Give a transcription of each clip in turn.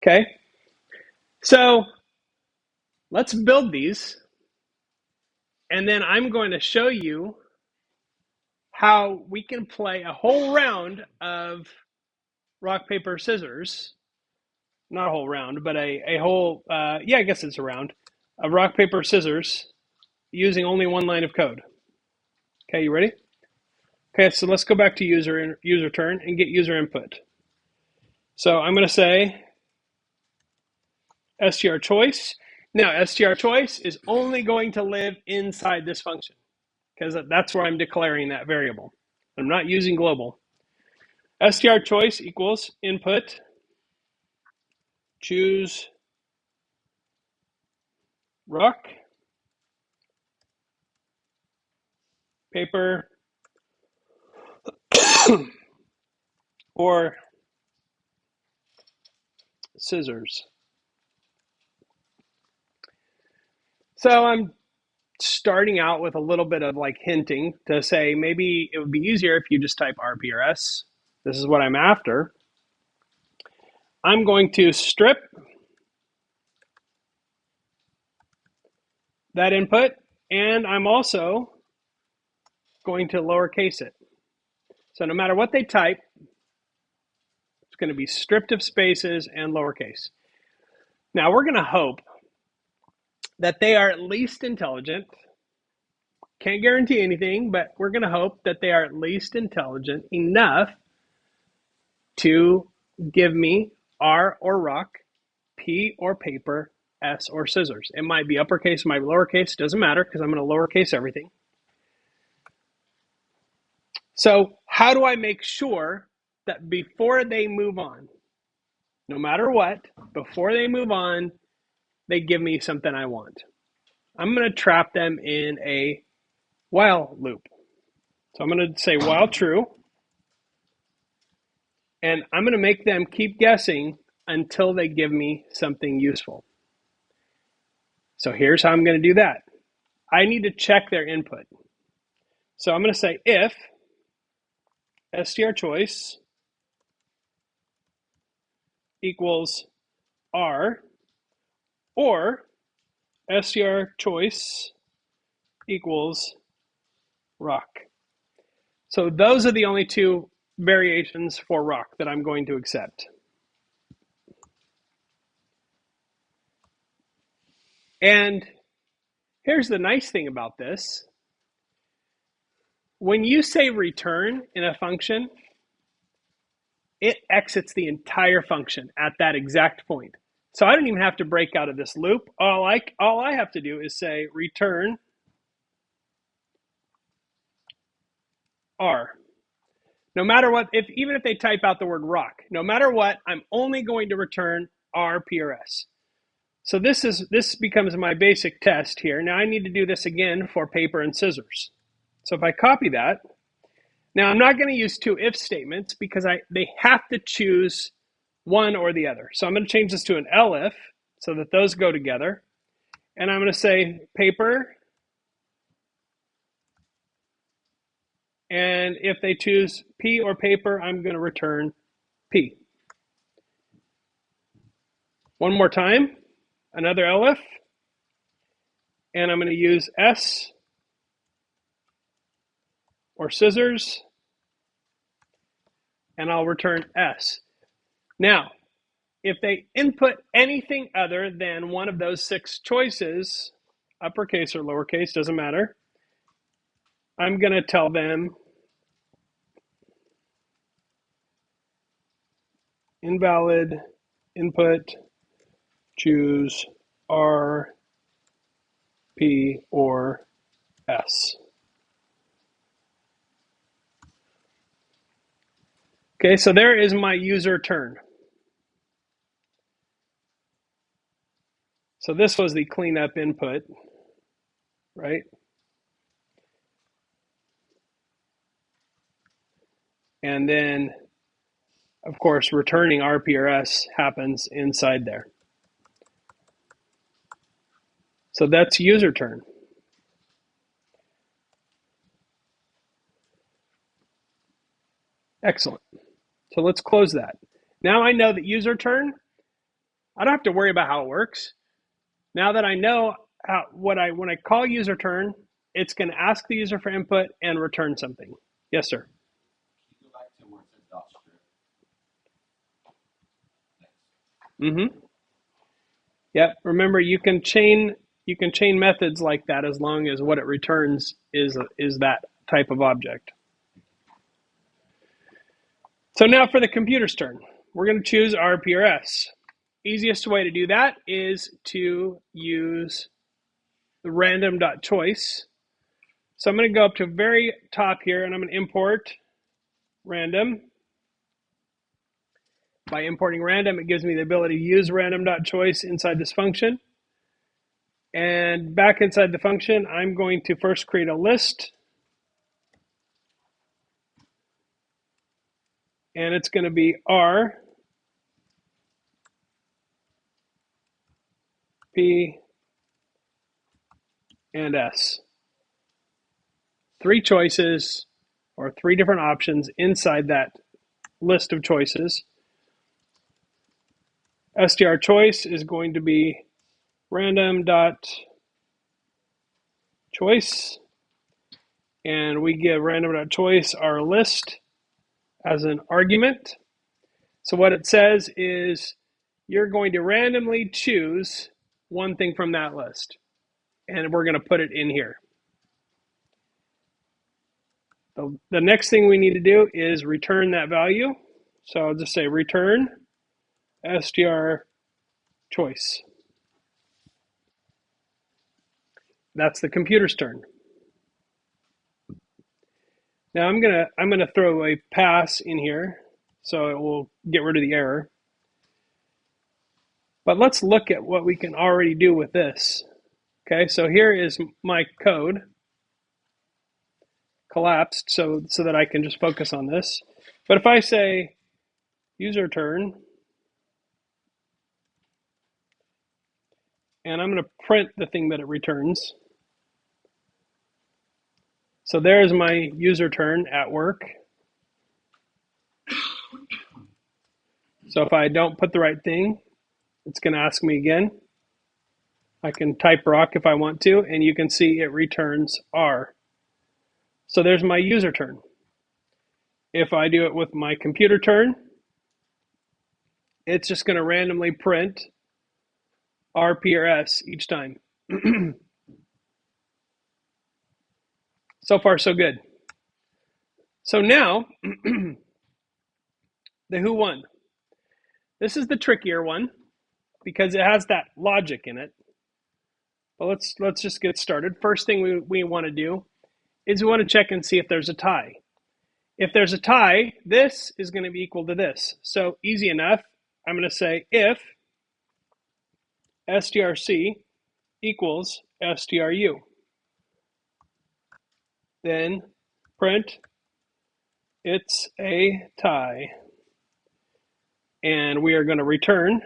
Okay, so let's build these, and then I'm going to show you how we can play a whole round of rock, paper, scissors. Not a whole round, but a whole, yeah, I guess it's a round of rock, paper, scissors using only one line of code. Okay, you ready? Okay, so let's go back to user turn and get user input. So I'm going to say str choice. Now, str choice is only going to live inside this function because that's where I'm declaring that variable. I'm not using global. Str choice equals input, choose rock, paper, or scissors. So I'm starting out with a little bit of like hinting to say maybe it would be easier if you just type RP or S. This is what I'm after. I'm going to strip that input, and I'm also going to lowercase it. So no matter what they type, it's going to be stripped of spaces and lowercase. Now we're going to hope that they are at least intelligent. Can't guarantee anything, but we're going to hope that they are at least intelligent enough to give me R or rock, P or paper, S or scissors. It might be uppercase, it might be lowercase, doesn't matter because I'm going to lowercase everything. So how do I make sure that before they move on, no matter what, before they move on, they give me something I want? I'm going to trap them in a while loop. So I'm going to say while true, and I'm going to make them keep guessing until they give me something useful. So here's how I'm going to do that. I need to check their input. So I'm going to say if str choice equals R or str choice equals rock. So those are the only two variations for rock that I'm going to accept. And here's the nice thing about this. When you say return in a function, it exits the entire function at that exact point. So I don't even have to break out of this loop. All I have to do is say return R. No matter what, even if they type out the word rock, no matter what, I'm only going to return R, P, or S. So this becomes my basic test here. Now I need to do this again for paper and scissors. So if I copy that, now I'm not going to use two if statements because they have to choose one or the other. So I'm going to change this to an elif so that those go together. And I'm going to say paper. And if they choose P or paper, I'm going to return P. One more time, another elif. And I'm going to use S or scissors. And I'll return S. Now, if they input anything other than one of those six choices, uppercase or lowercase, doesn't matter, I'm going to tell them invalid input, choose R, P, or S. Okay, so there is my user turn. So this was the cleanup input, right? And then, of course, returning RP or S happens inside there. So that's user turn. Excellent. So let's close that. Now I know that user turn I don't have to worry about how it works. Now that I know when I call user turn, it's going to ask the user for input and return something. Yes, sir. Mm-hmm. Yep. Remember, you can chain methods like that as long as what it returns is that type of object. So now for the computer's turn, we're going to choose RP or S. Easiest way to do that is to use the random.choice. So I'm going to go up to the very top here and I'm going to import random. By importing random, it gives me the ability to use random.choice inside this function. And back inside the function, I'm going to first create a list. And it's going to be R, P, and S. 3 choices or 3 different options inside that list of choices. str choice is going to be random.choice, and we give random.choice our list as an argument. So what it says is you're going to randomly choose one thing from that list, and we're going to put it in here. The next thing we need to do is return that value. So I'll just say return str choice. That's the computer's turn. Now I'm gonna throw a pass in here, so it will get rid of the error. But let's look at what we can already do with this. Okay, so here is my code collapsed so that I can just focus on this. But if I say user turn, and I'm going to print the thing that it returns. So there's my user turn at work. So if I don't put the right thing, it's going to ask me again. I can type rock if I want to, and you can see it returns R. So there's my user turn. If I do it with my computer turn, it's just going to randomly print RP or S each time. So far, so good. So now, the who won. This is the trickier one because it has that logic in it. But let's just get started. First thing we want to do is we want to check and see if there's a tie. If there's a tie, this is going to be equal to this. So easy enough. I'm going to say if strc equals stru, then print it's a tie. And we are going to return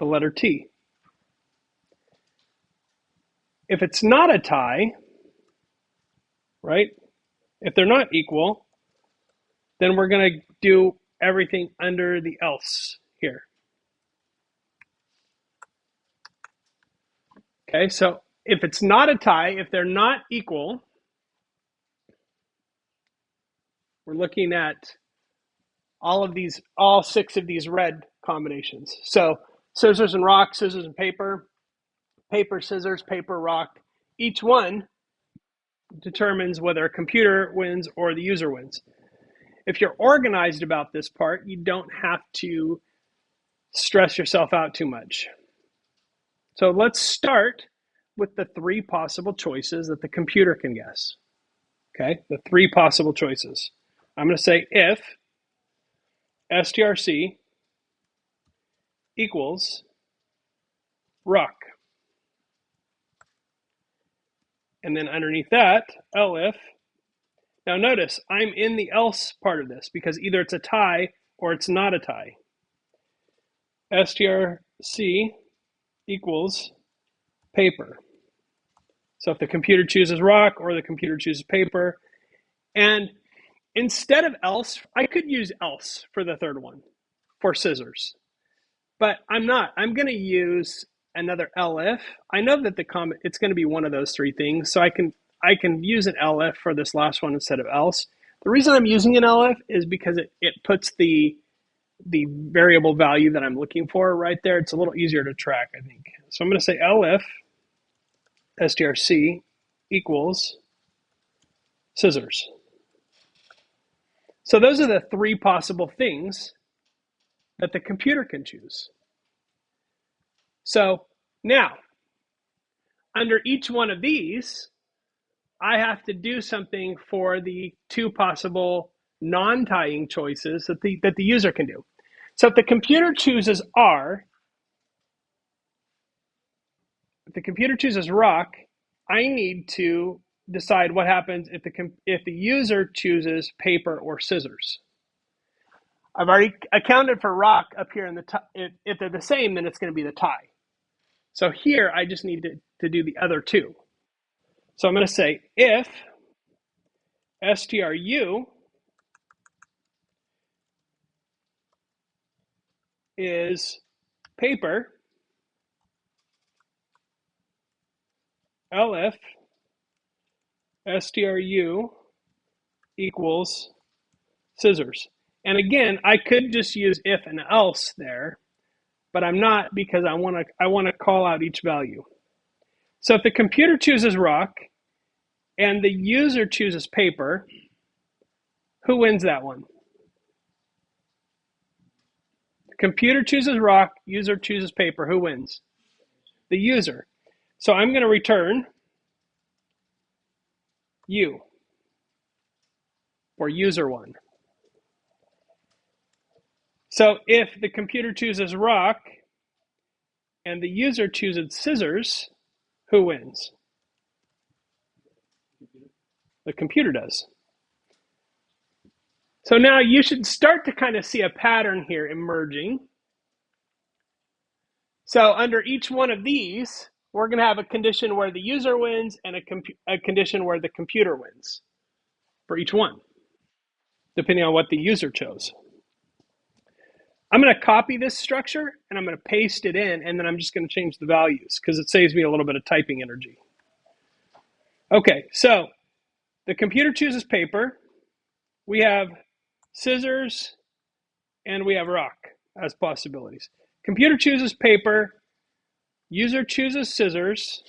the letter T. If it's not a tie, right? If they're not equal, then we're going to do everything under the else here. Okay, so if it's not a tie, if they're not equal, we're looking at all 6 of these red combinations. So scissors and rock, scissors and paper, paper, scissors, paper, rock. Each one determines whether a computer wins or the user wins. If you're organized about this part, you don't have to stress yourself out too much. So let's start with the 3 possible choices that the computer can guess. Okay, the 3 possible choices. I'm going to say if strc equals rock. And then underneath that, elif. Now notice, I'm in the else part of this because either it's a tie or it's not a tie. strc equals paper. So if the computer chooses rock or the computer chooses paper, and instead of else, I could use else for the third one. for scissors. But I'm not. I'm going to use another elif. I know that it's going to be one of those three things, so I can use an elif for this last one instead of else. The reason I'm using an elif is because it puts the variable value that I'm looking for right there. It's a little easier to track, I think. So I'm going to say elif strc equals scissors. So those are the three possible things that the computer can choose. So now, under each one of these, I have to do something for the two possible non-tying choices that the user can do. So if the computer chooses R, if the computer chooses rock, I need to decide what happens if the user chooses paper or scissors. I've already accounted for rock up here in the if they're the same, then it's going to be the tie. So here I just need to do the other two. So I'm going to say if stru is paper, elif stru equals scissors. And again, I could just use if and else there, but I'm not because I want to call out each value. So if the computer chooses rock and the user chooses paper, who wins that one? The computer chooses rock, user chooses paper, who wins? The user. So I'm going to return U for user one. So if the computer chooses rock and the user chooses scissors, who wins? The computer does. So now you should start to kind of see a pattern here emerging. So under each one of these, we're going to have a condition where the user wins and a condition where the computer wins for each one, depending on what the user chose. I'm going to copy this structure and I'm going to paste it in, and then I'm just going to change the values because it saves me a little bit of typing energy. Okay, so the computer chooses paper. We have scissors and we have rock as possibilities. Computer chooses paper. User chooses scissors.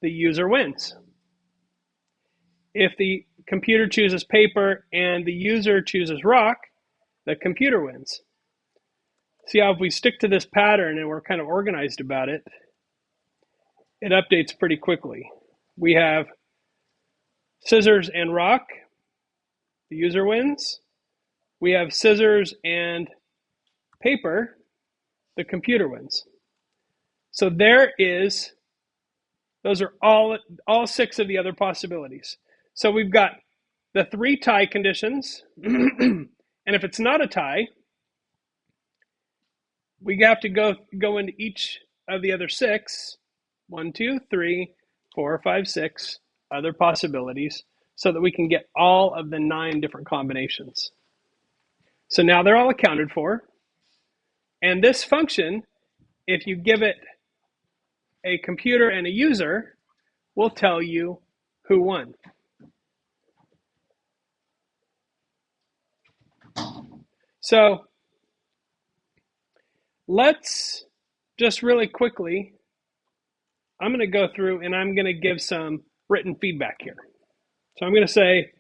The user wins. If the computer chooses paper and the user chooses rock, the computer wins. See how if we stick to this pattern and we're kind of organized about it, it updates pretty quickly. We have scissors and rock, the user wins. We have scissors and paper, the computer wins. So those are all six of the other possibilities. So we've got the three tie conditions, and if it's not a tie, we have to go into each of the other six, 1, 2, 3, 4, 5, 6 other possibilities so that we can get all of the 9 different combinations. So now they're all accounted for. And this function, if you give it a computer and a user, will tell you who won. So let's just really quickly, I'm going to go through and I'm going to give some written feedback here. So I'm going to say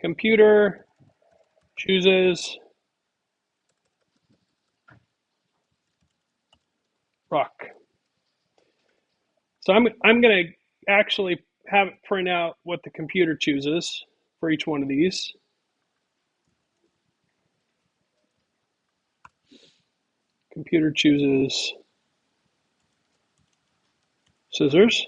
computer chooses rock. So I'm going to actually have it print out what the computer chooses for each one of these. Computer chooses scissors.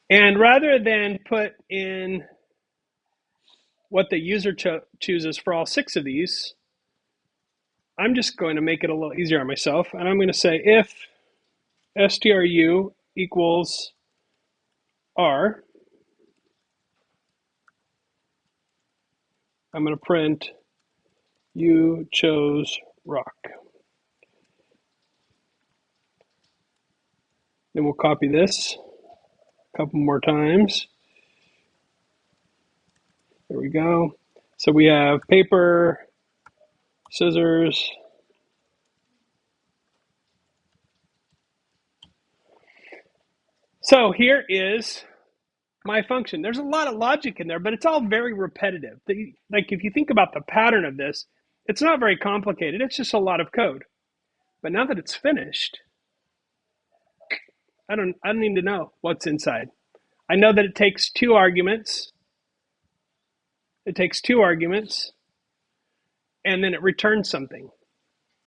And rather than put in what the user chooses for all 6 of these, I'm just going to make it a little easier on myself. And I'm going to say if stru equals r. I'm going to print you chose rock. Then we'll copy this a couple more times. There we go. So we have paper, scissors. So here is my function. There's a lot of logic in there, but it's all very repetitive. Like if you think about the pattern of this, it's not very complicated. It's just a lot of code. But now that it's finished, I don't need to know what's inside. I know that it takes two arguments. It takes two arguments, and then it returns something.